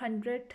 100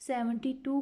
72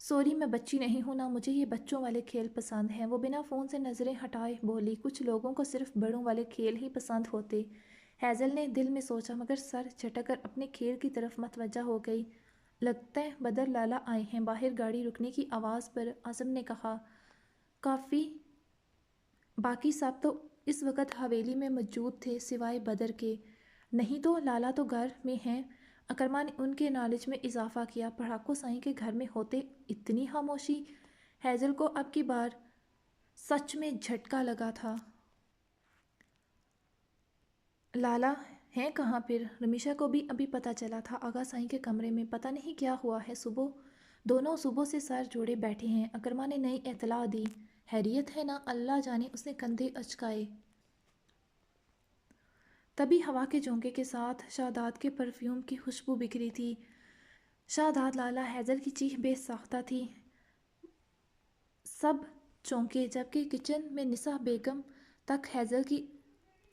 sorry میں بچی نہیں ہوں، نہ مجھے یہ بچوں والے کھیل پسند ہیں۔ وہ بنا فون سے نظریں ہٹائے بولی، کچھ لوگوں کو صرف بڑوں والے کھیل ہی پسند ہوتے۔ ہیزل نے دل میں سوچا مگر سر جھٹک کر اپنے کھیل کی طرف متوجہ ہو گئی۔ لگتا ہے بدر لالا آئے ہیں۔ باہر گاڑی رکنے کی آواز پر اعظم نے کہا، کافی باقی سب تو اس وقت حویلی میں موجود تھے سوائے بدر کے۔ نہیں تو لالا تو گھر میں ہیں۔ اکرما نے ان کے نالج میں اضافہ کیا۔ پڑھاکو سائیں کے گھر میں ہوتے اتنی خاموشی؟ ہیزل کو اب کی بار سچ میں جھٹکا لگا تھا۔ لالا ہیں کہاں پھر؟ رمیشا کو بھی ابھی پتہ چلا تھا آغا سائیں کے کمرے میں۔ پتہ نہیں کیا ہوا ہے، دونوں صبح سے سر جوڑے بیٹھے ہیں۔ اکرما نے نئی اطلاع دی۔ خیریت ہے نا؟ اللہ جانے۔ اس نے کندھے اچکائے۔ تبھی ہوا کے جھونکے کے ساتھ شاداب کے پرفیوم کی خوشبو بکھری تھی۔ شاداب لالا ہیزل کی چیخ بے ساختہ تھی۔ سب چونکے جبکہ کچن میں نسا بیگم تک ہیزل کی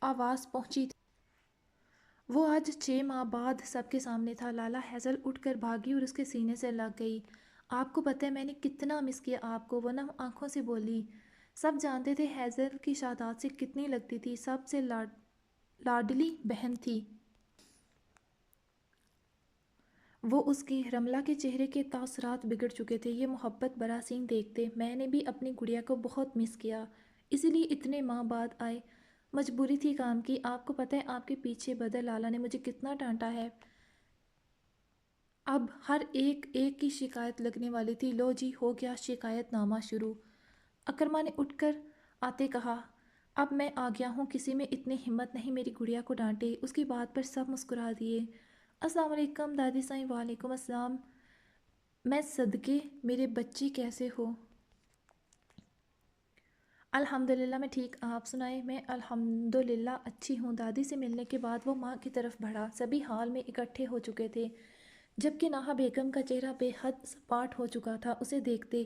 آواز پہنچی تھی۔ وہ آج 6 ماہ بعد سب کے سامنے تھا۔ لالا ہیزل اٹھ کر بھاگی اور اس کے سینے سے لگ گئی۔ آپ کو پتہ ہے میں نے کتنا مس کیا آپ کو، وہ نم آنکھوں سے بولی۔ سب جانتے تھے ہیزل کی شاداب سے کتنی لگتی تھی، سب سے لاڈلی بہن تھی وہ اس کی۔ رملہ کے چہرے کے تاثرات بگڑ چکے تھے یہ محبت برا سین دیکھتے۔ میں نے بھی اپنی گڑیا کو بہت مس کیا، اسی لیے اتنے ماہ بعد آئے۔ مجبوری تھی کام کی۔ آپ کو پتہ ہے آپ کے پیچھے بدر لالا نے مجھے کتنا ڈانٹا ہے۔ اب ہر ایک کی شکایت لگنے والی تھی۔ لو جی ہو گیا شکایت نامہ شروع۔ اکرما نے اٹھ کر آتے کہا، اب میں آ گیا ہوں، کسی میں اتنی ہمت نہیں میری گڑیا کو ڈانٹے۔ اس کی بات پر سب مسکرا دیے۔ السلام علیکم دادی سائیں۔ وعلیکم السلام۔ میں صدقے میرے بچی کیسے ہو؟ الحمدللہ میں ٹھیک، آپ سنائیں؟ میں الحمدللہ اچھی ہوں۔ دادی سے ملنے کے بعد وہ ماں کی طرف بڑھا۔ سبھی حال میں اکٹھے ہو چکے تھے، جبکہ ناہا بیگم کا چہرہ بے حد سپاٹ ہو چکا تھا اسے دیکھتے۔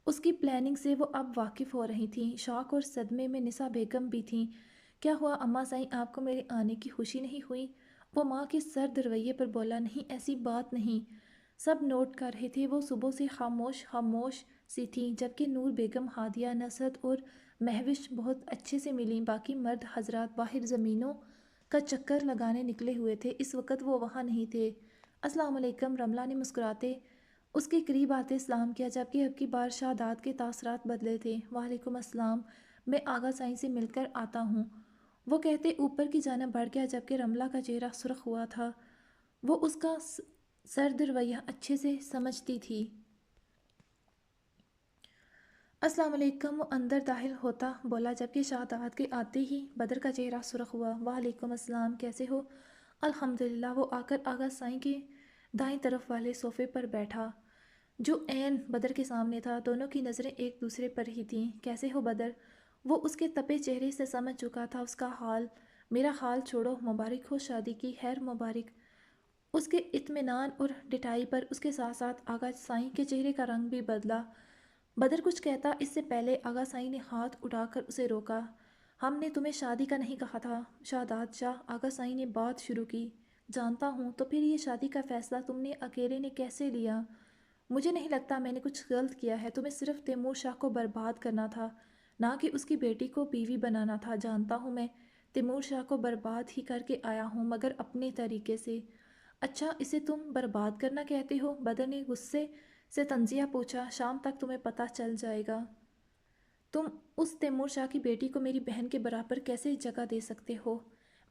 اس کی پلاننگ سے وہ اب واقف ہو رہی تھیں۔ شوق اور صدمے میں نسا بیگم بھی تھیں۔ کیا ہوا اماں سائیں، آپ کو میرے آنے کی خوشی نہیں ہوئی؟ وہ ماں کے سرد رویے پر بولا، نہیں ایسی بات نہیں۔ سب نوٹ کر رہے تھے۔ وہ صبح سے خاموش سی تھیں، جبکہ نور بیگم، ہادیہ، نصرت اور مہوش بہت اچھے سے ملیں۔ باقی مرد حضرات باہر زمینوں کا چکر لگانے نکلے ہوئے تھے، اس وقت وہ وہاں نہیں تھے۔ السلام علیکم، رملہ نے مسکراتے اس کے قریب آتے سلام کیا، جبکہ اب کی بار شاداب کے تاثرات بدلے تھے۔ وعلیکم السلام، میں آغا سائیں سے مل کر آتا ہوں، وہ کہتے اوپر کی جانب بڑھ گیا، جبکہ رملہ کا چہرہ سرخ ہوا تھا۔ وہ اس کا سرد رویہ اچھے سے سمجھتی تھی۔ السلام علیکم، وہ اندر داخل ہوتا بولا، جبکہ شاداب کے آتے ہی بدر کا چہرہ سرخ ہوا۔ وعلیکم السلام، کیسے ہو؟ الحمدللہ۔ وہ آ کر آغا سائیں کے دائیں طرف والے صوفے پر بیٹھا، جو عین بدر کے سامنے تھا۔ دونوں کی نظریں ایک دوسرے پر ہی تھیں۔ کیسے ہو بدر؟ وہ اس کے تپے چہرے سے سمجھ چکا تھا اس کا حال۔ میرا حال چھوڑو، مبارک ہو شادی کی، خیر مبارک۔ اس کے اطمینان اور ڈٹائی پر اس کے ساتھ ساتھ آغا سائیں کے چہرے کا رنگ بھی بدلا۔ بدر کچھ کہتا اس سے پہلے آغا سائیں نے ہاتھ اٹھا کر اسے روکا۔ ہم نے تمہیں شادی کا نہیں کہا تھا شاداب شاہ، آغا سائیں نے بات شروع کی۔ جانتا ہوں، تو پھر یہ شادی کا فیصلہ تم نے اکیلے نے کیسے لیا؟ مجھے نہیں لگتا میں نے کچھ غلط کیا ہے۔ تمہیں صرف تیمور شاہ کو برباد کرنا تھا، نہ کہ اس کی بیٹی کو بیوی بنانا تھا۔ جانتا ہوں میں تیمور شاہ کو برباد ہی کر کے آیا ہوں، مگر اپنے طریقے سے۔ اچھا، اسے تم برباد کرنا کہتے ہو؟ بدر نے غصے سے طنزیہ پوچھا۔ شام تک تمہیں پتہ چل جائے گا۔ تم اس تیمور شاہ کی بیٹی کو میری بہن کے برابر کیسے جگہ دے سکتے ہو؟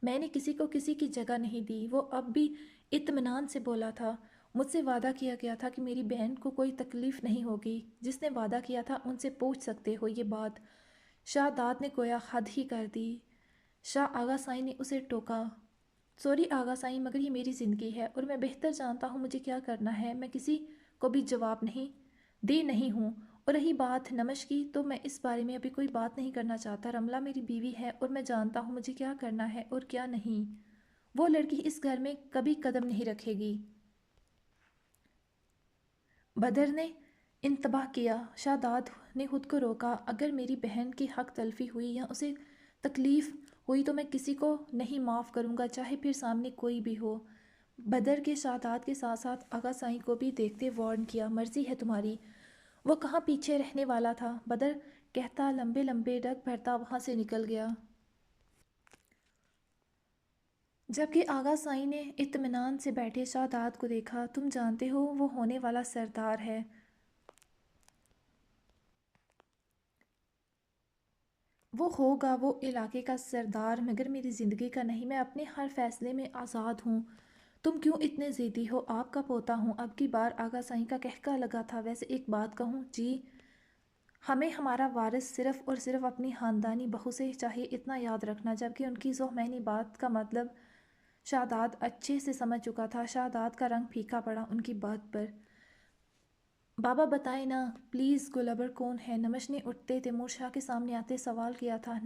میں نے کسی کو کسی کی جگہ نہیں دی۔ وہ اب بھی اطمینان سے بولا تھا۔ مجھ سے وعدہ کیا گیا تھا کہ میری بہن کو کوئی تکلیف نہیں ہوگی۔ جس نے وعدہ کیا تھا ان سے پوچھ سکتے ہو یہ بات۔ شاداب نے گویا حد ہی کر دی۔ شاہ آغا سائیں نے اسے ٹوکا۔ سوری آغا سائیں، مگر یہ میری زندگی ہے اور میں بہتر جانتا ہوں مجھے کیا کرنا ہے۔ میں کسی کو بھی جواب نہیں ہوں۔ اور رہی بات نمش کی، تو میں اس بارے میں ابھی کوئی بات نہیں کرنا چاہتا۔ رملہ میری بیوی ہے اور میں جانتا ہوں مجھے کیا کرنا ہے اور کیا نہیں۔ وہ لڑکی اس گھر میں کبھی قدم نہیں رکھے گی۔ بدر نے انتباہ کیا۔ شاداب نے خود کو روکا۔ اگر میری بہن کی حق تلفی ہوئی یا اسے تکلیف ہوئی تو میں کسی کو نہیں معاف کروں گا، چاہے پھر سامنے کوئی بھی ہو۔ بدر کے شاداب کے ساتھ ساتھ آغا سائیں کو بھی دیکھتے وارن کیا۔ مرضی ہے تمہاری، وہ کہاں پیچھے رہنے والا تھا۔ بدر کہتا لمبے لمبے ڈگ بھرتا وہاں سے نکل گیا، جبکہ آغا سائیں نے اطمینان سے بیٹھے شاداب کو دیکھا۔ تم جانتے ہو وہ ہونے والا سردار ہے۔ وہ ہوگا وہ علاقے کا سردار، مگر میری زندگی کا نہیں۔ میں اپنے ہر فیصلے میں آزاد ہوں۔ تم کیوں اتنے ضدی ہو؟ آپ کا پوتا ہوں۔ اب کی بار آغا سائیں کا قہقہ لگا تھا۔ ویسے ایک بات کہوں جی، ہمیں ہمارا وارث صرف اور صرف اپنی خاندانی بہو سے چاہیے اتنا یاد رکھنا، جبکہ ان کی ذوہمینی بات کا مطلب شاداب اچھے سے سمجھ چکا تھا۔ شاداب کا رنگ پھیکا پڑا ان کی بات پر۔ بابا بتائیں نا پلیز، گلابر کون ہے؟ نمش نے اٹھتے تیمور شاہ کے سامنے آتے سوال کیا تھا۔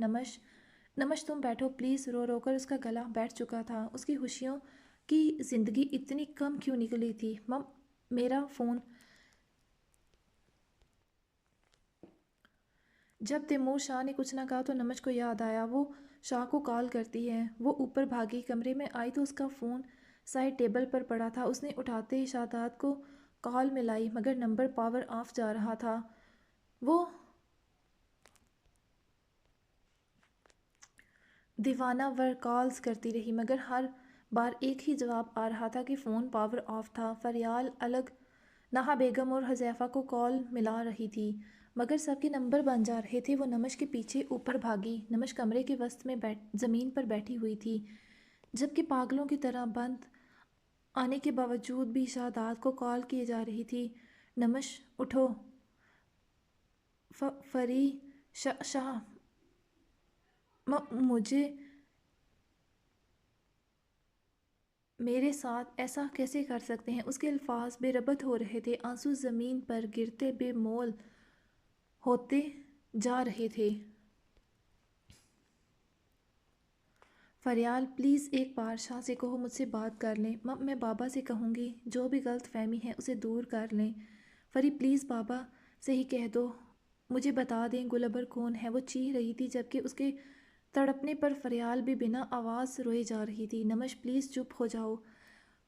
نمش تم بیٹھو پلیز۔ رو رو کر اس کا گلا بیٹھ چکا تھا۔ اس کی خوشیوں کی زندگی اتنی کم کیوں نکلی تھی؟ میرا فون۔ جب تیمور شاہ نے کچھ نہ کہا تو نمش کو یاد آیا وہ شاہ کو کال کرتی ہے۔ وہ اوپر بھاگی، کمرے میں آئی تو اس کا فون سائڈ ٹیبل پر پڑا تھا۔ اس نے اٹھاتے ہی شاداب کو کال ملائی، مگر نمبر پاور آف جا رہا تھا۔ وہ دیوانہ ور کالز کرتی رہی، مگر ہر بار ایک ہی جواب آ رہا تھا کہ فون پاور آف تھا۔ فریال الگ نہا بیگم اور حذیفہ کو کال ملا رہی تھی، مگر سب کے نمبر بن جا رہے تھے۔ وہ نمش کے پیچھے اوپر بھاگی۔ نمش کمرے کے وسط میں زمین پر بیٹھی ہوئی تھی، جبکہ پاگلوں کی طرح بند آنے کے باوجود بھی شاداب کو کال کیے جا رہی تھی۔ نمش اٹھو۔ فری شاہ مجھے میرے ساتھ ایسا کیسے کر سکتے ہیں؟ اس کے الفاظ بے ربط ہو رہے تھے، آنسو زمین پر گرتے بے مول ہوتے جا رہے تھے۔ فریال پلیز ایک بار شاہ سے کہو مجھ سے بات کر لیں۔ میں بابا سے کہوں گی، جو بھی غلط فہمی ہے اسے دور کر لیں۔ فری پلیز بابا سے ہی کہہ دو مجھے بتا دیں گلابر کون ہے۔ وہ چیخ رہی تھی، جبکہ اس کے تڑپنے پر فریال بھی بنا آواز روئے جا رہی تھی۔ نمش پلیز چپ ہو جاؤ۔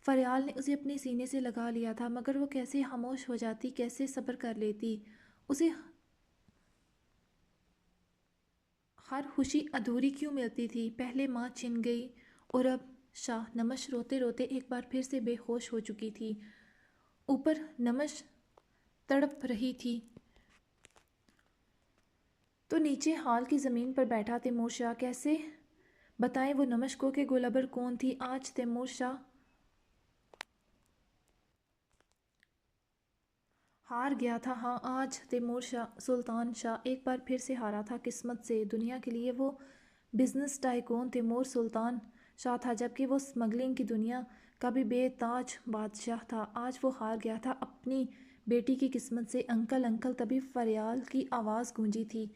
فریال نے اسے اپنے سینے سے لگا لیا تھا، مگر وہ کیسے خاموش ہو جاتی، کیسے صبر کر لیتی؟ اسے ہر خوشی ادھوری کیوں ملتی تھی؟ پہلے ماں چھن گئی اور اب شاہ۔ نمش روتے روتے ایک بار پھر سے بے ہوش ہو چکی تھی۔ اوپر نمش تڑپ رہی تھی تو نیچے ہال کی زمین پر بیٹھا تیمور شاہ۔ کیسے بتائیں وہ نمش کو کہ گلابر کون تھی؟ آج تیمور شاہ ہار گیا تھا۔ ہاں، آج تیمور سلطان شاہ ایک بار پھر سے ہارا تھا، قسمت سے۔ دنیا کے لیے وہ بزنس ٹائکون تیمور سلطان شاہ تھا، جبکہ وہ سمگلنگ کی دنیا کا بھی بے تاج بادشاہ تھا۔ آج وہ ہار گیا تھا اپنی بیٹی کی قسمت سے۔ انکل انکل، تبھی فریال کی آواز گونجی تھی۔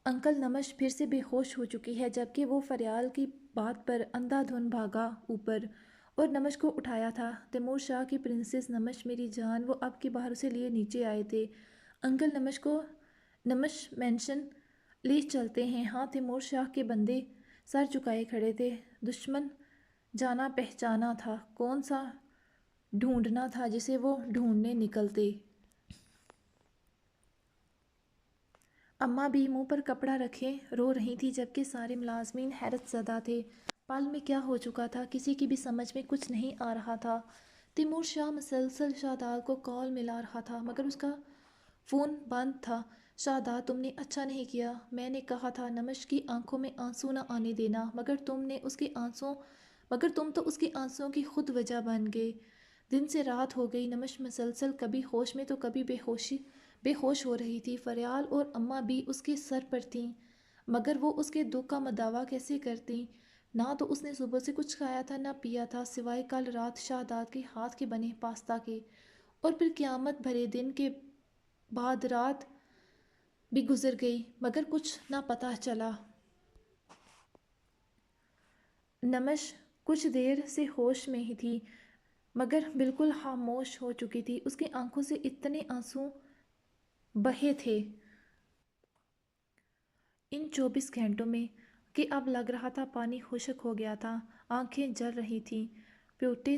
انکل، نمش پھر سے بے ہوش ہو چکی ہے، جبکہ وہ فریال کی بات پر اندھا دھند بھاگا اوپر اور نمش کو اٹھایا تھا۔ تیمور شاہ کی پرنسس نمش میری جان۔ وہ اب کی بار اسے لیے نیچے آئے تھے۔ انکل، نمش مینشن لے چلتے ہیں۔ ہاں، تیمور شاہ کے بندے سر جھکائے کھڑے تھے۔ دشمن جانا پہچانا تھا، کون سا ڈھونڈنا تھا جسے وہ ڈھونڈنے نکلتے۔ اماں بھی منہ پر کپڑا رکھے رو رہی تھی، جبکہ سارے ملازمین حیرت زدہ تھے۔ پل میں کیا ہو چکا تھا، کسی کی بھی سمجھ میں کچھ نہیں آ رہا تھا۔ تیمور شاہ مسلسل شاداب کو کال ملا رہا تھا، مگر اس کا فون بند تھا۔ شاداب، تم نے اچھا نہیں کیا، میں نے کہا تھا نمش کی آنکھوں میں آنسو نہ آنے دینا، مگر تم تو اس کے آنسوؤں کی خود وجہ بن گئے۔ دن سے رات ہو گئی، نمش مسلسل کبھی ہوش میں تو کبھی بے ہوش ہو رہی تھی۔ فریال اور اماں بھی اس کے سر پر تھیں، مگر وہ اس کے دکھ کا مداوا کیسے کرتیں؟ نہ تو اس نے صبح سے کچھ کھایا تھا نہ پیا تھا، سوائے کل رات شاداب کے ہاتھ کے بنے پاستا کے، اور پھر قیامت بھرے دن کے بعد رات بھی گزر گئی، مگر کچھ نہ پتہ چلا۔ نمش کچھ دیر سے ہوش میں ہی تھی، مگر بالکل خاموش ہو چکی تھی۔ اس کی آنکھوں سے اتنے آنسو بہے تھے ان 24 گھنٹوں میں کہ اب لگ رہا تھا پانی خشک ہو گیا تھا۔ آنکھیں جل رہی تھیں، پیوٹے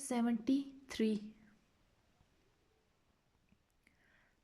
73।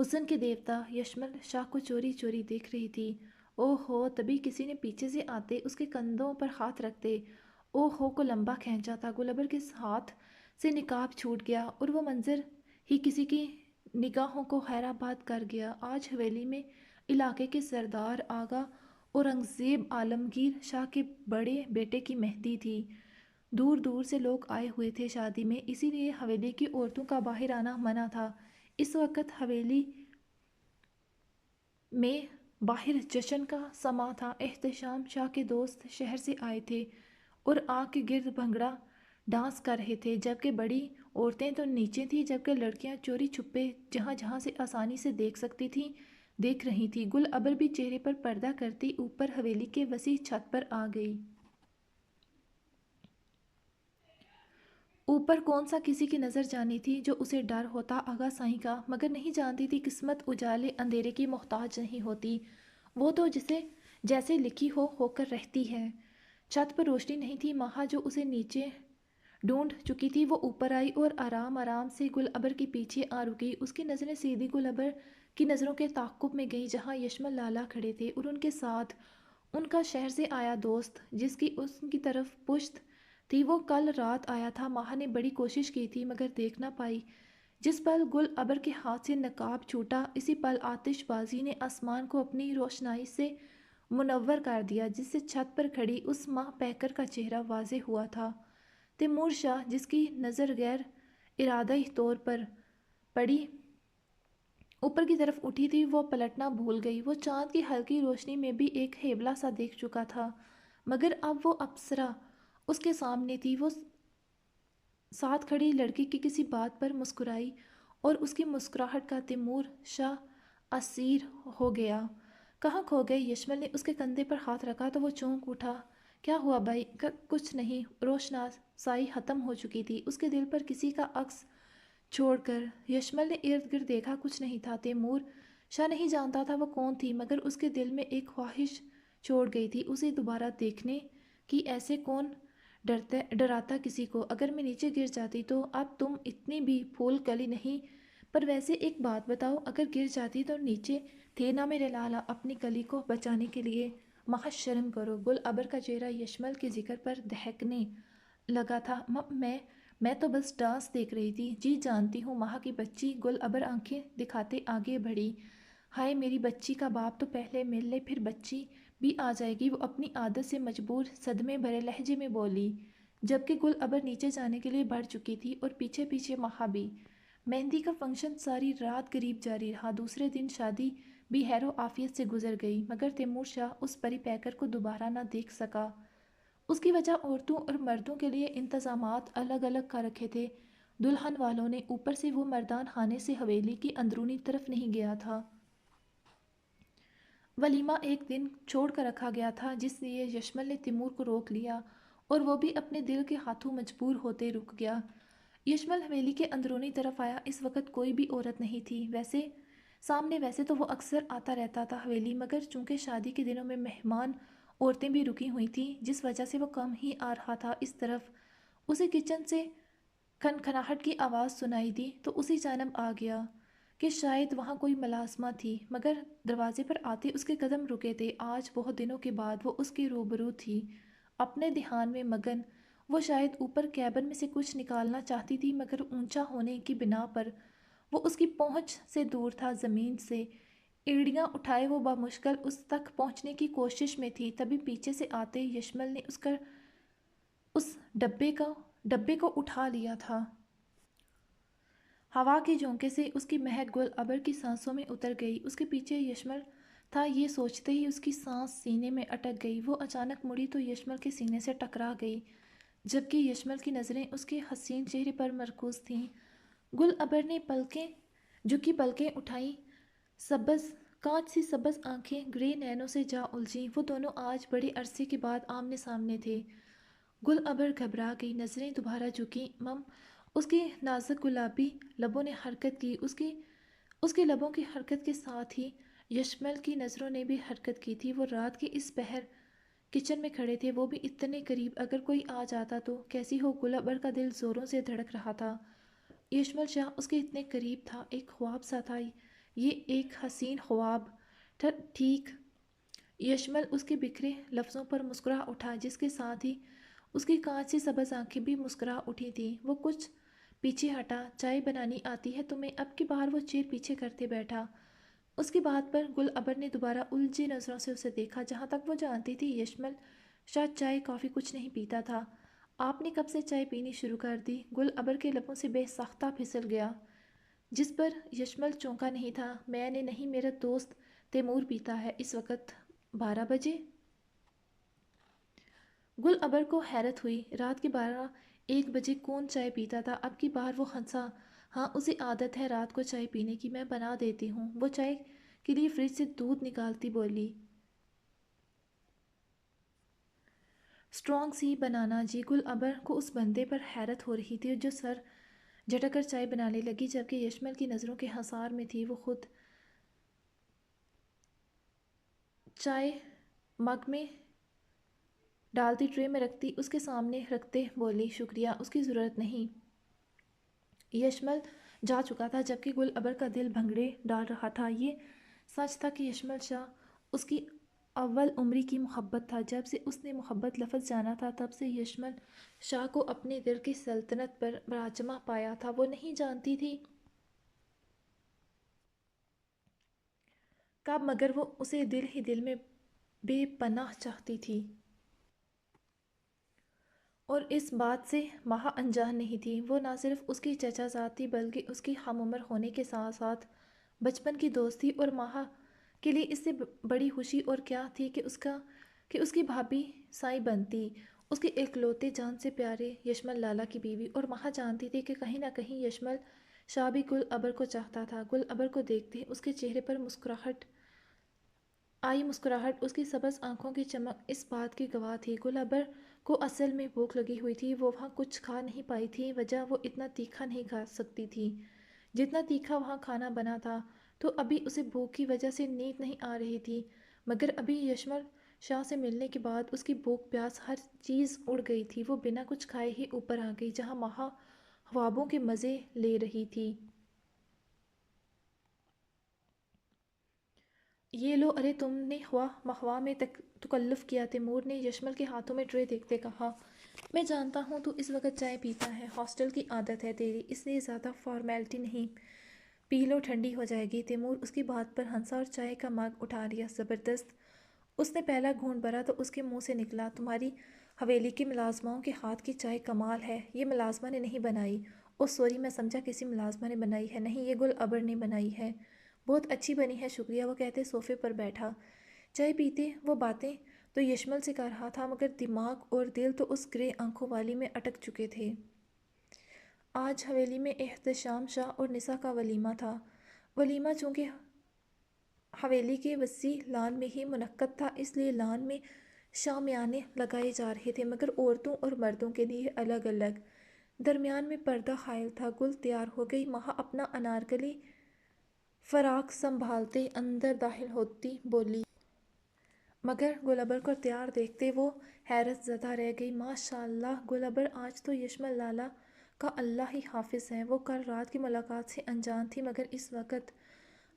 حسن کے دیوتا یشمل شاہ کو چوری چوری دیکھ رہی تھی۔ او ہو، تبھی کسی نے پیچھے سے آتے اس کے کندھوں پر ہاتھ رکھتے او ہو کو لمبا کھینچا تھا۔ گلابر کے ہاتھ سے نقاب چھوٹ گیا اور وہ منظر ہی کسی کی نگاہوں کو حیرآباد کر گیا۔ آج حویلی میں علاقے کے سردار آغا اورنگزیب عالمگیر شاہ کے بڑے بیٹے کی مہندی تھی۔ دور دور سے لوگ آئے ہوئے تھے شادی میں، اسی لیے حویلی کی عورتوں کا باہر آنا منع تھا۔ اس وقت حویلی میں باہر جشن کا سماں تھا۔ احتشام شاہ کے دوست شہر سے آئے تھے اور آگ کے گرد بھنگڑا ڈانس کر رہے تھے، جبکہ بڑی عورتیں تو نیچے تھیں، جبکہ لڑکیاں چوری چھپے جہاں جہاں سے آسانی سے دیکھ سکتی تھیں دیکھ رہی تھیں۔ گل ابر بھی چہرے پر پردہ کرتی اوپر حویلی کے وسیع چھت پر آ گئی۔ اوپر کون سا کسی کی نظر جانی تھی جو اسے ڈر ہوتا آغا سائیں کا، مگر نہیں جانتی تھی قسمت اجالے اندھیرے کی محتاج نہیں ہوتی، وہ تو جسے جیسے لکھی ہو کر رہتی ہے۔ چھت پر روشنی نہیں تھی، ماہا جو اسے نیچے ڈھونڈ چکی تھی وہ اوپر آئی اور آرام آرام سے گل ابر کے پیچھے آ رکی۔ اس کی نظریں سیدھی گل ابر کی نظروں کے تعاقب میں گئیں جہاں یشمل لالا کھڑے تھے اور ان کے ساتھ ان کا شہر سے آیا دوست جس کی اس کی طرف پشت تھی وہ کل رات آیا تھا۔ ماہا نے بڑی کوشش کی تھی مگر دیکھ نہ پائی۔ جس پل گل ابر کے ہاتھ سے نقاب چھوٹا، اسی پل آتش بازی نے آسمان کو اپنی روشنائی سے منور کر دیا، جس سے چھت پر کھڑی اس ماہ پیکر کا چہرہ واضح ہوا تھا۔ تیمور شاہ، جس کی نظر غیر ارادی طور پر پڑی اوپر کی طرف اٹھی تھی، وہ پلٹنا بھول گئی۔ وہ چاند کی ہلکی روشنی میں بھی ایک ہیبلا سا دیکھ چکا تھا، مگر اب وہ اپسرا اس کے سامنے تھی۔ وہ ساتھ کھڑی لڑکی کی کسی بات پر مسکرائی اور اس کی مسکراہٹ کا تیمور شاہ اسیر ہو گیا۔ کہاں کھو گئے؟ یشمل نے اس کے کندھے پر ہاتھ رکھا تو وہ چونک اٹھا۔ کیا ہوا بھائی؟ کچھ نہیں۔ روشنائی ختم ہو چکی تھی اس کے دل پر کسی کا عکس چھوڑ کر۔ یشمل نے ارد گرد دیکھا، کچھ نہیں تھا۔ تیمور شاہ نہیں جانتا تھا وہ کون تھی، مگر اس کے دل میں ایک خواہش چھوڑ گئی تھی اسے دوبارہ دیکھنے کی۔ ایسے کون ڈراتا کسی کو؟ اگر میں نیچے گر جاتی تو؟ اب تم اتنی بھی پھول کلی نہیں، پر ویسے ایک بات بتاؤ، اگر گر جاتی تو نیچے تھے نا میرے لالا اپنی کلی کو بچانے کے لیے؟ محض شرم کرو۔ گل ابر کا چہرہ یشمل کے ذکر پر دہکنے لگا تھا۔ میں تو بس ڈانس دیکھ رہی تھی۔ جی جانتی ہوں ماہا کی بچی۔ گل ابر آنکھیں دکھاتے آگے بڑھی۔ ہائے میری بچی کا باپ تو پہلے مل لے پھر بچی بھی آ جائے گی، وہ اپنی عادت سے مجبور صدمے بھرے لہجے میں بولی، جبکہ گل ابر نیچے جانے کے لیے بڑھ چکی تھی اور پیچھے پیچھے ماہا بھی۔ مہندی کا فنکشن ساری رات قریب جاری رہا۔ دوسرے دن شادی بھی خیر و عافیت سے گزر گئی، مگر تیمور شاہ اس پری پیکر کو دوبارہ نہ دیکھ سکا۔ اس کی وجہ عورتوں اور مردوں کے لیے انتظامات الگ الگ کر رکھے تھے دلہن والوں نے، اوپر سے وہ مردان خانے سے حویلی کی اندرونی طرف نہیں گیا تھا۔ ولیمہ ایک دن چھوڑ کر رکھا گیا تھا، جس لیے یشمل نے تیمور کو روک لیا اور وہ بھی اپنے دل کے ہاتھوں مجبور ہوتے رک گیا۔ یشمل حویلی کے اندرونی طرف آیا۔ اس وقت کوئی بھی عورت نہیں تھی ویسے تو وہ اکثر آتا رہتا تھا حویلی، مگر چونکہ شادی کے دنوں میں مہمان عورتیں بھی رکی ہوئی تھیں، جس وجہ سے وہ کم ہی آ رہا تھا۔ اس طرف اسے کچن سے کھنکھناہٹ کی آواز سنائی دی تو اسی جانب آ گیا کہ شاید وہاں کوئی ملازمہ تھی، مگر دروازے پر آتے اس کے قدم رکے تھے۔ آج بہت دنوں کے بعد وہ اس کے روبرو تھی، اپنے دھیان میں مگن۔ وہ شاید اوپر کیبن میں سے کچھ نکالنا چاہتی تھی، مگر اونچا ہونے کی بنا پر وہ اس کی پہنچ سے دور تھا۔ زمین سے ایڑیاں اٹھائے وہ بمشکل اس تک پہنچنے کی کوشش میں تھی، تبھی پیچھے سے آتے یشمل نے اس ڈبے کو اٹھا لیا تھا۔ ہوا کے جھونکے سے اس کی مہک گل ابر کی سانسوں میں اتر گئی۔ اس کے پیچھے یشمل تھا، یہ سوچتے ہی اس کی سانس سینے میں اٹک گئی۔ وہ اچانک مڑی تو یشمل کے سینے سے ٹکرا گئی، جبکہ یشمل کی نظریں اس کے حسین چہرے پر مرکوز تھیں۔ گل ابر نے پلکیں اٹھائیں، کانچ سی سبز آنکھیں گرے نینوں سے جا الجھیں۔ وہ دونوں آج بڑے عرصے کے بعد آمنے سامنے تھے۔ گل ابر گھبرا گئی، نظریں دوبارہ جھکیں۔ اس کی نازک گلابی لبوں نے حرکت کی، اس کے لبوں کی حرکت کے ساتھ ہی یشمل کی نظروں نے بھی حرکت کی تھی۔ وہ رات کے اس پہر کچن میں کھڑے تھے، وہ بھی اتنے قریب۔ اگر کوئی آ جاتا تو کیسی ہو؟ گل ابر کا دل زوروں سے دھڑک رہا تھا۔ یشمل شاہ اس کے اتنے قریب تھا، ایک خواب سا تھا یہ ایک حسین خواب تھا، ٹھیک؟ یشمل اس کے بکھرے لفظوں پر مسکرا اٹھا، جس کے ساتھ ہی اس کی کانچ سی سبز آنکھیں بھی مسکرا اٹھی تھیں۔ وہ کچھ پیچھے ہٹا۔ چائے بنانی آتی ہے تمہیں؟ اب کی بار وہ چیر پیچھے کرتے بیٹھا۔ اس کی بات پر گل ابر نے دوبارہ الجھی نظروں سے اسے دیکھا۔ جہاں تک وہ جانتی تھی یشمل شاید چائے کافی کچھ نہیں پیتا تھا۔ آپ نے کب سے چائے پینی شروع کر دی؟ گل ابر کے لبوں سے بے ساختہ پھسل گیا، جس پر یشمل چونکا نہیں تھا۔ میں نے نہیں، میرا دوست تیمور پیتا ہے اس وقت 12 بجے۔ گل ابر کو حیرت ہوئی، رات کے 12-1 بجے کون چائے پیتا تھا؟ اب کی بار وہ ہنسا۔ ہاں، اسے عادت ہے رات کو چائے پینے کی، میں بنا دیتی ہوں۔ وہ چائے کے لیے فریج سے دودھ نکالتی بولی، اسٹرانگ سی بنانا جی۔ گل ابر کو اس بندے پر حیرت ہو رہی تھی جو سر جھٹک کر چائے بنانے لگی، جبکہ یشمل کی نظروں کے حصار میں تھی۔ وہ خود چائے مگ میں ڈالتی، ٹرے میں رکھتی، اس کے سامنے رکھتے بولی، شکریہ، اس کی ضرورت نہیں۔ یشمل جا چکا تھا، جبکہ گل ابر کا دل بھنگڑے ڈال رہا تھا۔ یہ سچ تھا کہ یشمل شاہ اس کی اول عمری کی محبت تھا۔ جب سے اس نے محبت لفظ جانا تھا، تب سے یشمل شاہ کو اپنے دل کی سلطنت پر براجما پایا تھا۔ وہ نہیں جانتی تھی کب، مگر وہ اسے دل ہی دل میں بے پناہ چاہتی تھی۔ اور اس بات سے مہا انجان نہیں تھی۔ وہ نہ صرف اس کی چچا زاد تھی، بلکہ اس کی ہم عمر ہونے کے ساتھ ساتھ بچپن کی دوست تھی۔ اور مہا کے لیے اس سے بڑی خوشی اور کیا تھی کہ اس کی بھابھی سائیں بنتی، اس کے اکلوتے جان سے پیارے یشمل لالا کی بیوی۔ اور مہا جانتی تھی کہ کہیں نہ کہیں یشمل شاہ بھی گل ابر کو چاہتا تھا۔ گل ابر کو دیکھتے اس کے چہرے پر مسکراہٹ اس کی سبز آنکھوں کی چمک اس بات کی گواہ تھی۔ گل ابر کو اصل میں بھوک لگی ہوئی تھی۔ وہ وہاں کچھ کھا نہیں پائی تھی، وجہ وہ اتنا تیکھا نہیں کھا سکتی تھی جتنا تیکھا وہاں کھانا بنا تھا۔ تو ابھی اسے بھوک کی وجہ سے نیند نہیں آ رہی تھی، مگر ابھی یشمل شاہ سے ملنے کے بعد اس کی بھوک پیاس ہر چیز اڑ گئی تھی۔ وہ بنا کچھ کھائے ہی اوپر آ گئی، جہاں مہا خوابوں کے مزے لے رہی تھی۔ یہ لو، ارے تم نے خواہ میں تکلف کیا، تیمور نے یشمل کے ہاتھوں میں ٹرے دیکھتے کہا۔ میں جانتا ہوں تو اس وقت چائے پیتا ہے، ہاسٹل کی عادت ہے تیری، اس لیے زیادہ فارمیلٹی نہیں، پی لو، ٹھنڈی ہو جائے گی۔ تیمور اس کی بات پر ہنسا اور چائے کا مگ اٹھا لیا۔ زبردست۔ اس نے پہلا گھونٹ بھرا تو اس کے منہ سے نکلا، تمہاری حویلی کے ملازماؤں کے ہاتھ کی چائے کمال ہے۔ یہ ملازمہ نے نہیں بنائی؟ اوہ سوری، میں سمجھا کسی ملازمہ نے بنائی ہے۔ نہیں، یہ گل ابر نے بنائی ہے۔ بہت اچھی بنی ہے، شکریہ، وہ کہتے صوفے پر بیٹھا۔ چائے پیتے وہ باتیں تو یشمل سے کر رہا تھا، مگر دماغ اور دل تو اس گرے آنکھوں والی میں اٹک چکے تھے۔ آج حویلی میں احتشام شاہ اور نسا کا ولیمہ تھا۔ ولیمہ چونکہ حویلی کے وسیع لان میں ہی منعقد تھا، اس لیے لان میں شامیانے لگائے جا رہے تھے، مگر عورتوں اور مردوں کے لیے الگ الگ۔ درمیان میں پردہ حائل تھا۔ گل تیار ہو گئی۔ مہا اپنا انارکلی فراق سنبھالتے اندر داخل ہوتی بولی، مگر گل ابر کو تیار دیکھتے وہ حیرت زدہ رہ گئی۔ ماشاء اللہ گل ابر، آج تو یشمل لالا کا اللہ ہی حافظ ہے۔ وہ کل رات کی ملاقات سے انجان تھی، مگر اس وقت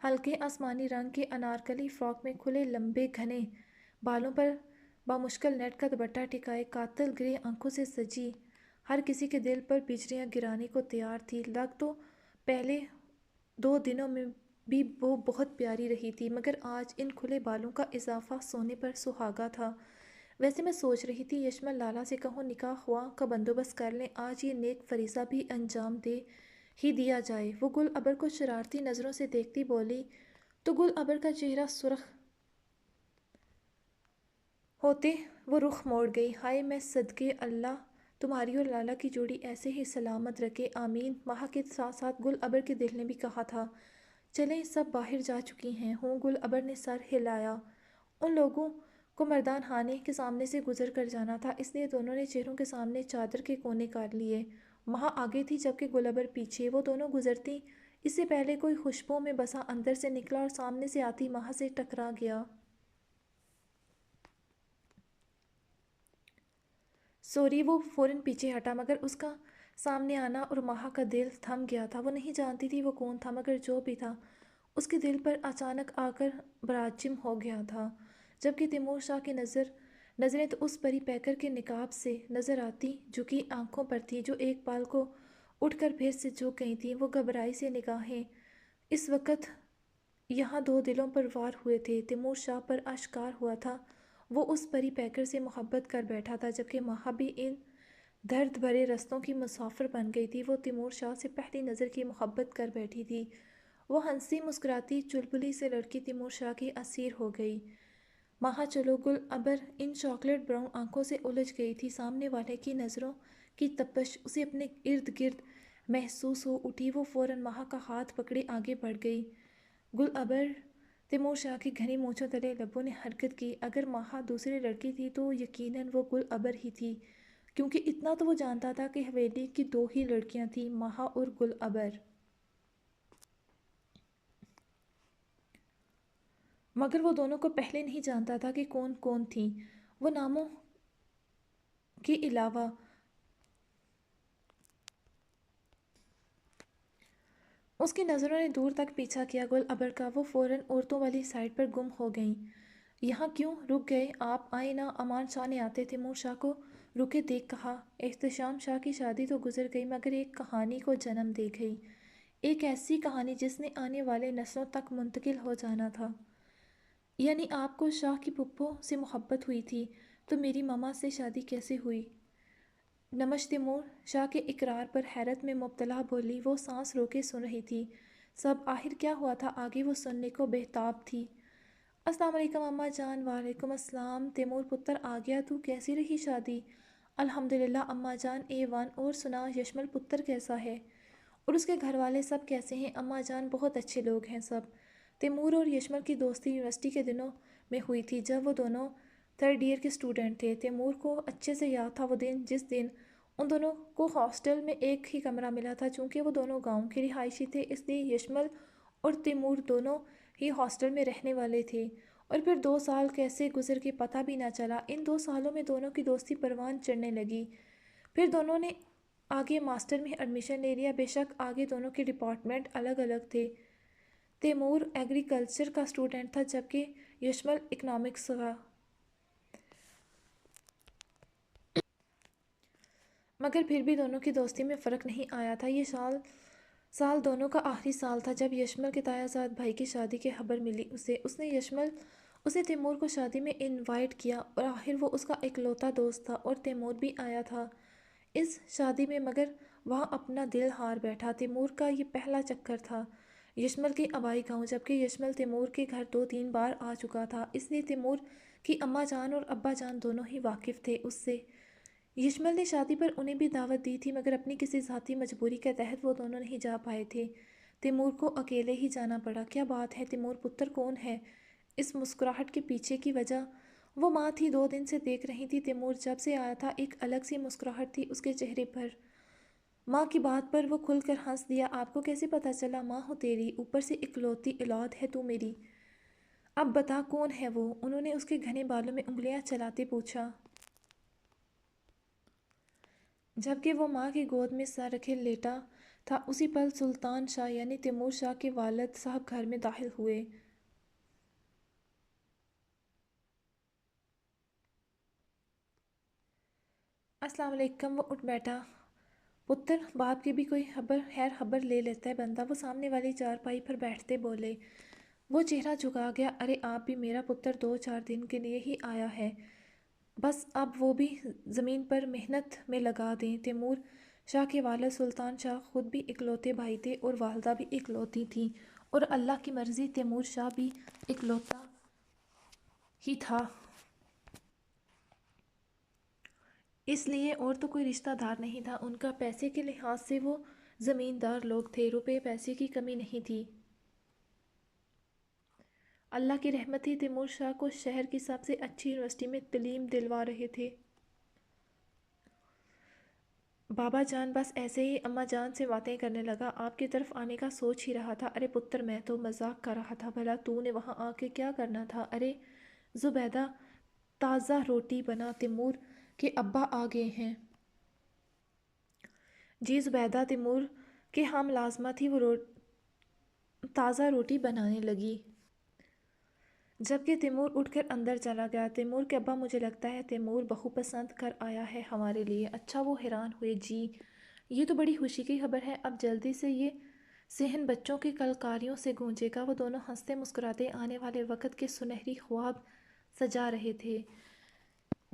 ہلکے آسمانی رنگ کے انارکلی فراک میں کھلے لمبے گھنے بالوں پر بامشکل نیٹ کا دوپٹہ ٹکائے قاتل گرے آنکھوں سے سجی ہر کسی کے دل پر بجلیاں گرانے کو تیار تھی۔ لگ تو پہلے 2 دنوں میں بھی وہ بہت پیاری رہی تھی، مگر آج ان کھلے بالوں کا اضافہ سونے پر سہاگا تھا۔ ویسے میں سوچ رہی تھی یشمل لالا سے کہوں نکاح خواہ کا بندوبست کر لیں، آج یہ نیک فریضہ بھی انجام دے ہی دیا جائے۔ وہ گل ابر کو شرارتی نظروں سے دیکھتی بولی تو گل ابر کا چہرہ سرخ ہوتے وہ رخ موڑ گئی۔ ہائے، میں صدقے اللہ تمہاری اور لالا کی جوڑی ایسے ہی سلامت رکھے، آمین۔ مہا کے ساتھ ساتھ گل ابر کے دل نے بھی کہا تھا۔ چلیں، سب باہر جا چکی ہیں ہوں؟ گل ابر نے سر ہلایا۔ ان لوگوں کو مردان خانے کے سامنے سے گزر کر جانا تھا، اس لیے دونوں نے چہروں کے سامنے چادر کے کونے کر لیے۔ مہا آگے تھی جبکہ گل ابر پیچھے۔ وہ دونوں گزرتی اس سے پہلے کوئی خوشبو میں بسا اندر سے نکلا اور سامنے سے آتی مہا سے ٹکرا گیا۔ سوری، وہ فوراً پیچھے ہٹا، مگر اس کا سامنے آنا اور مہا کا دل تھم گیا تھا۔ وہ نہیں جانتی تھی وہ کون تھا، مگر جو بھی تھا اس کے دل پر اچانک آ کر براعظم ہو گیا تھا، جبکہ تیمور شاہ کی نظریں تو اس پری پیکر کے نقاب سے نظر آتی جھکی آنکھوں پر تھی جو ایک پال کو اٹھ کر پھر سے جھک گئی تھیں۔ وہ گھبرائی سے نگاہیں اس وقت یہاں دو دلوں پر وار ہوئے تھے۔ تیمور شاہ پر آشکار ہوا تھا وہ اس پری پیکر سے محبت کر بیٹھا تھا، جبکہ ماہا بھی ان درد بھرے رستوں کی مسافر بن گئی تھی۔ وہ تیمور شاہ سے پہلی نظر کی محبت کر بیٹھی تھی۔ وہ ہنسی مسکراتی چلبلی سے لڑکی تیمور شاہ کی اسیر ہو گئی۔ ماہا چلو گل ابر ان چاکلیٹ براؤن آنکھوں سے الجھ گئی تھی۔ سامنے والے کی نظروں کی تپش اسے اپنے ارد گرد محسوس ہو اٹھی۔ وہ فوراً ماہا کا ہاتھ پکڑے آگے بڑھ گئی۔ گل ابر، تیمور شاہ کی گھنی مونچھوں تلے لبوں نے حرکت کی۔ اگر ماہا دوسری لڑکی تھی تو یقیناً وہ گل ابر ہی تھی، کیونکہ اتنا تو وہ جانتا تھا کہ حویلی کی دو ہی لڑکیاں تھیں، ماہا اور گل ابر۔ مگر وہ دونوں کو پہلے نہیں جانتا تھا کہ کون کون تھیں۔ وہ ناموں کے علاوہ اس کی نظروں نے دور تک پیچھا کیا گل ابر کا۔ وہ فوراً عورتوں والی سائڈ پر گم ہو گئیں۔ یہاں کیوں رک گئے آپ؟ آئیں نا، امان شاہ نے آتے تیمور شاہ کو رکے دیکھ کہا۔ احتشام شاہ کی شادی تو گزر گئی مگر ایک کہانی کو جنم دے گئی، ایک ایسی کہانی جس نے آنے والے نسلوں تک منتقل ہو جانا تھا۔ یعنی آپ کو شاہ کی پھپھو سے محبت ہوئی تھی؟ تو میری ماما سے شادی کیسے ہوئی؟ نمش تیمور شاہ کے اقرار پر حیرت میں مبتلا بولی۔ وہ سانس روکے سن رہی تھی سب۔ آخر کیا ہوا تھا آگے وہ سننے کو بہتاب تھی۔ السلام علیکم اماں جان۔ وعلیکم السلام تیمور پتر آ گیا تو کیسی رہی شادی؟ الحمدللہ اماں جان A1۔ اور سنا یشمل پتر کیسا ہے اور اس کے گھر والے سب کیسے ہیں؟ اماں جان بہت اچھے لوگ ہیں سب۔ تیمور اور یشمل کی دوستی یونیورسٹی کے دنوں میں ہوئی تھی جب وہ دونوں 3rd ایئر کے اسٹوڈنٹ تھے۔ تیمور کو اچھے سے یاد تھا وہ دن جس دن ان دونوں کو ہاسٹل میں ایک ہی کمرہ ملا تھا۔ چونکہ وہ دونوں گاؤں کے رہائشی تھے اس لیے یشمل اور تیمور دونوں ہی ہاسٹل میں رہنے والے تھے، اور پھر 2 سال کیسے گزر گئے پتہ بھی نہ چلا۔ ان 2 سالوں میں دونوں کی دوستی پروان چڑھنے لگی۔ پھر دونوں نے آگے ماسٹر میں ایڈمیشن لے لیا۔ بے شک آگے دونوں کے ڈپارٹمنٹ الگ الگ تھے۔ تیمور ایگریکلچر کا اسٹوڈنٹ تھا جبکہ یشمل اکنامکس کا۔ مگر پھر بھی دونوں کی دوستی میں فرق نہیں آیا تھا۔ یہ سال دونوں کا آخری سال تھا جب یشمل کے تایازاد بھائی کی شادی کی خبر ملی اسے۔ اس نے تیمور کو شادی میں انوائٹ کیا اور آخر وہ اس کا اکلوتا دوست تھا اور تیمور بھی آیا تھا اس شادی میں، مگر وہاں اپنا دل ہار بیٹھا۔ تیمور کا یہ پہلا چکر تھا یشمل کے آبائی گاؤں، جبکہ یشمل تیمور کے گھر 2-3 بار آ چکا تھا، اس لیے تیمور کی اماں جان اور ابا جان دونوں ہی واقف تھے اس سے۔ یشمل نے شادی پر انہیں بھی دعوت دی تھی مگر اپنی کسی ذاتی مجبوری کے تحت وہ دونوں نہیں جا پائے تھے۔ تیمور کو اکیلے ہی جانا پڑا۔ کیا بات ہے تیمور پتر، کون ہے اس مسکراہٹ کے پیچھے کی وجہ؟ وہ ماں تھی 2 دن سے دیکھ رہی تھی تیمور جب سے آیا تھا، ایک الگ سی مسکراہٹ تھی اس کے چہرے پر۔ ماں کی بات پر وہ کھل کر ہنس دیا۔ آپ کو کیسے پتہ چلا؟ ماں ہوں تیری، اوپر سے اکلوتی اولاد ہے تو میری۔ اب بتا کون ہے وہ؟ انہوں نے اس کے گھنے بالوں میں انگلیاں چلاتے پوچھا، جبکہ وہ ماں کی گود میں سر رکھے لیٹا تھا۔ اسی پل سلطان شاہ یعنی تیمور شاہ کے والد صاحب گھر میں داخل ہوئے۔ السلام علیکم۔ وہ اٹھ بیٹھا۔ پتر، باپ کی بھی کوئی خیر خبر لے لیتا ہے بندہ۔ وہ سامنے والی چارپائی پر بیٹھتے بولے۔ وہ چہرہ جھکا گیا۔ ارے آپ بھی، میرا پتر 2-4 دن کے لیے ہی آیا ہے، بس اب وہ بھی زمین پر محنت میں لگا دیں۔ تیمور شاہ کے والد سلطان شاہ خود بھی اکلوتے بھائی تھے اور والدہ بھی اکلوتی تھیں، اور اللہ کی مرضی تیمور شاہ بھی اکلوتا ہی تھا، اس لیے اور تو کوئی رشتہ دار نہیں تھا ان کا۔ پیسے کے لحاظ سے وہ زمیندار لوگ تھے، روپے پیسے کی کمی نہیں تھی۔ اللہ کی رحمت تھی، تیمور شاہ کو شہر کی سب سے اچھی یونیورسٹی میں تعلیم دلوا رہے تھے۔ بابا جان بس ایسے ہی اماں جان سے باتیں کرنے لگا، آپ کی طرف آنے کا سوچ ہی رہا تھا۔ ارے پتر، میں تو مذاق کر رہا تھا، بھلا تو نے وہاں آ کے کیا کرنا تھا؟ ارے زبیدہ، تازہ روٹی بنا، تیمور کے ابا آ گئے ہیں۔ جی زبیدہ، تیمور کے ہاں ملازمہ تھی وہ تازہ روٹی بنانے لگی، جبکہ تیمور اٹھ کر اندر چلا گیا۔ تیمور کے ابا: مجھے لگتا ہے تیمور بہو پسند کر آیا ہے ہمارے لیے۔ اچھا، وہ حیران ہوئے۔ جی، یہ تو بڑی خوشی کی خبر ہے، اب جلدی سے یہ صحن بچوں کی کلکاریوں سے گونجے گا۔ وہ دونوں ہنستے مسکراتے آنے والے وقت کے سنہری خواب سجا رہے تھے۔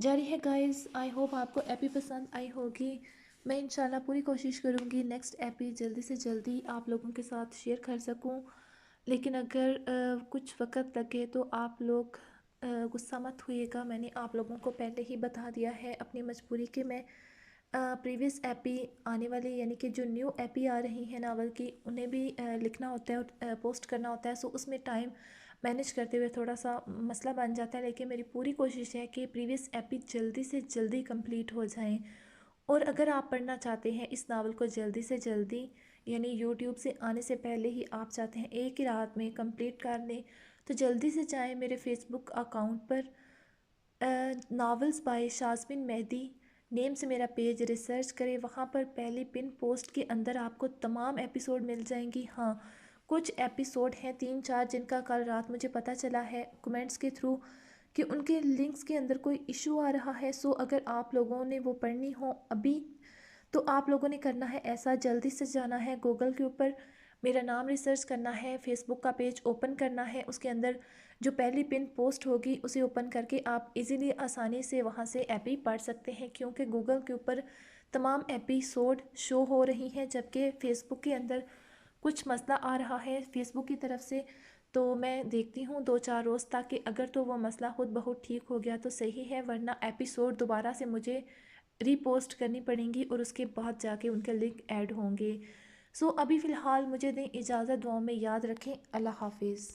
جاری ہے گائز، آئی ہوپ آپ کو ایپی پسند آئی ہوگی۔ میں انشاءاللہ پوری کوشش کروں گی نیکسٹ ایپی جلدی سے جلدی آپ لوگوں کے ساتھ شیئر کر سکوں، لیکن اگر کچھ وقت لگے تو آپ لوگ غصہ مت ہوئیے گا۔ میں نے آپ لوگوں کو پہلے ہی بتا دیا ہے اپنی مجبوری کہ میں پریویس ایپی آنے والی، یعنی کہ جو نیو ایپی آ رہی ہیں ناول کی، انہیں بھی لکھنا ہوتا ہے اور پوسٹ کرنا ہوتا ہے، سو اس میں ٹائم مینیج کرتے ہوئے تھوڑا سا مسئلہ بن جاتا ہے، لیکن میری پوری کوشش ہے کہ پریویس ایپی جلدی سے جلدی کمپلیٹ ہو جائیں۔ اور اگر آپ پڑھنا چاہتے ہیں اس ناول کو جلدی سے جلدی، یعنی یوٹیوب سے آنے سے پہلے ہی آپ چاہتے ہیں ایک ہی رات میں کمپلیٹ کر دیں، تو جلدی سے جائیں میرے فیس بک اکاؤنٹ پر، novels by Shasmin Mehdi name سے میرا پیج ریسرچ کریں، وہاں پر پہلی پن پوسٹ کے اندر آپ کو تمام ایپیسوڈ مل جائیں گی۔ ہاں، کچھ ایپیسوڈ ہیں 3-4 جن کا کل رات مجھے پتہ چلا ہے کمنٹس کے تھرو کہ ان کے لنکس کے اندر کوئی ایشو آ رہا ہے، سو اگر آپ لوگوں نے وہ پڑھنی ہو ابھی تو آپ لوگوں نے کرنا ہے ایسا، جلدی سے جانا ہے گوگل کے اوپر، میرا نام ریسرچ کرنا ہے، فیس بک کا پیج اوپن کرنا ہے، اس کے اندر جو پہلی پن پوسٹ ہوگی اسے اوپن کر کے آپ ایزیلی آسانی سے وہاں سے ایپی پڑھ سکتے ہیں، کیونکہ گوگل کے اوپر تمام ایپیسوڈ شو ہو رہی ہیں، جبکہ فیس بک کے اندر کچھ مسئلہ آ رہا ہے فیس بک کی طرف سے۔ تو میں دیکھتی ہوں 2-4 روز تک کہ اگر تو وہ مسئلہ خود بخود ٹھیک ہو گیا تو صحیح ہے، ورنہ ایپیسوڈ دوبارہ سے مجھے ری پوسٹ کرنی پڑیں گی اور اس کے بعد جا کے ان کے لنک ایڈ ہوں گے۔ سو ابھی فی الحال مجھے دیں اجازت، دعاؤں میں یاد رکھیں۔ اللہ حافظ۔